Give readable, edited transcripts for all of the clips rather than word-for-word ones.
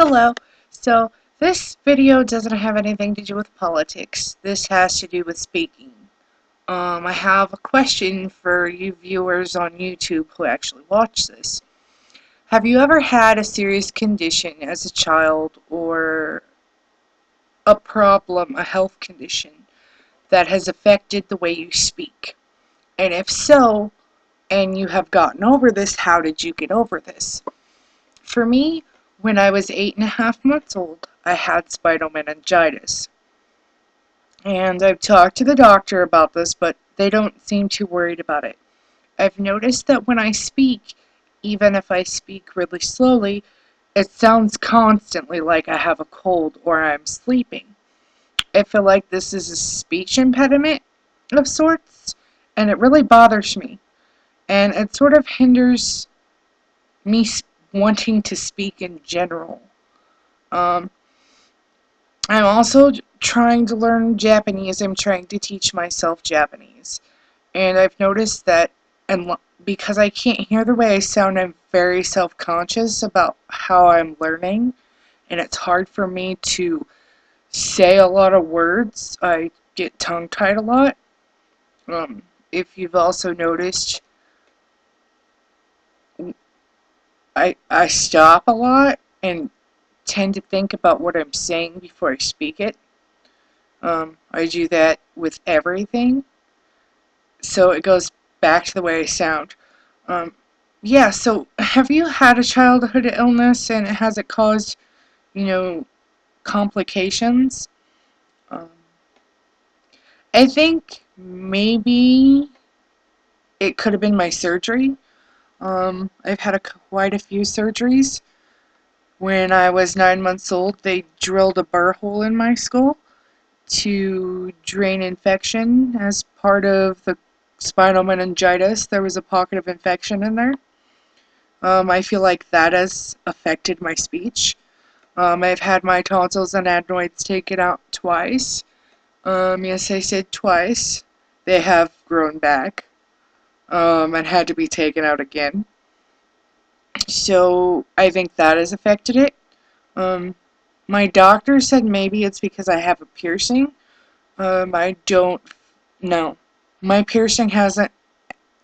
Hello. So this video doesn't have anything to do with politics. This has to do with speaking. I have a question for you viewers on YouTube who actually watch this. Have you ever had a serious condition as a child or a problem, a health condition that has affected the way you speak? And if so, and you have gotten over this, how did you get over this? For me, when I was 8.5 months old, I had spinal meningitis. And I've talked to the doctor about this, but they don't seem too worried about it. I've noticed that when I speak, even if I speak really slowly, it sounds constantly like I have a cold or I'm sleeping. I feel like this is a speech impediment of sorts, and it really bothers me. And it sort of hinders me wanting to speak in general. Um, I'm also trying to learn Japanese. I'm trying to teach myself Japanese. And I've noticed that, and because I can't hear the way I sound, I'm very self-conscious about how I'm learning. And it's hard for me to say a lot of words. I get tongue-tied a lot. If you've also noticed, I stop a lot and tend to think about what I'm saying before I speak it. I do that with everything, so it goes back to the way I sound. Um, yeah, so have you had a childhood illness and has it caused, you know, complications? Um, I think maybe it could have been my surgery. I've had quite a few surgeries. When I was 9 months old, they drilled a burr hole in my skull to drain infection as part of the spinal meningitis. There was a pocket of infection in there. I feel like that has affected my speech. I've had my tonsils and adenoids taken out twice. Yes, I said twice. They have grown back and had to be taken out again. So I think that has affected it. Um, my doctor said maybe it's because I have a piercing. I don't know. My piercing hasn't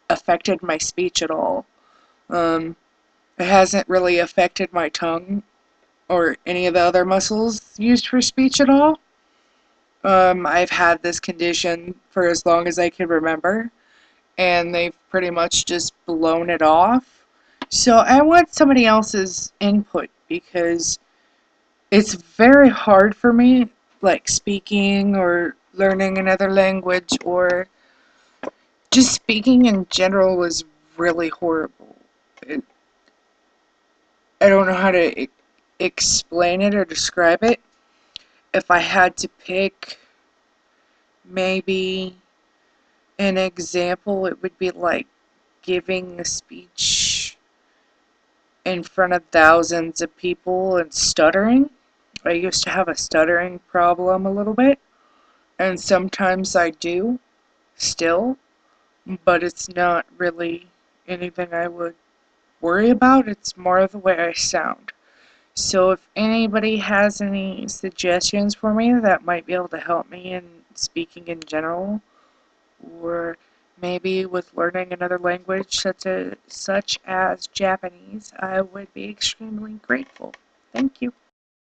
affected my speech at all. Um, it hasn't really affected my tongue or any of the other muscles used for speech at all. I've had this condition for as long as I can remember, and they've pretty much just blown it off. So I want somebody else's input because it's very hard for me, like speaking or learning another language or just speaking in general was really horrible. It, I don't know how to explain it or describe it. If I had to pick maybe an example, it would be like giving a speech in front of thousands of people and stuttering. I used to have a stuttering problem a little bit, and sometimes I do still, but it's not really anything I would worry about. It's more the way I sound. So if anybody has any suggestions for me that might be able to help me in speaking in general, or maybe with learning another language such as Japanese, I would be extremely grateful. Thank you.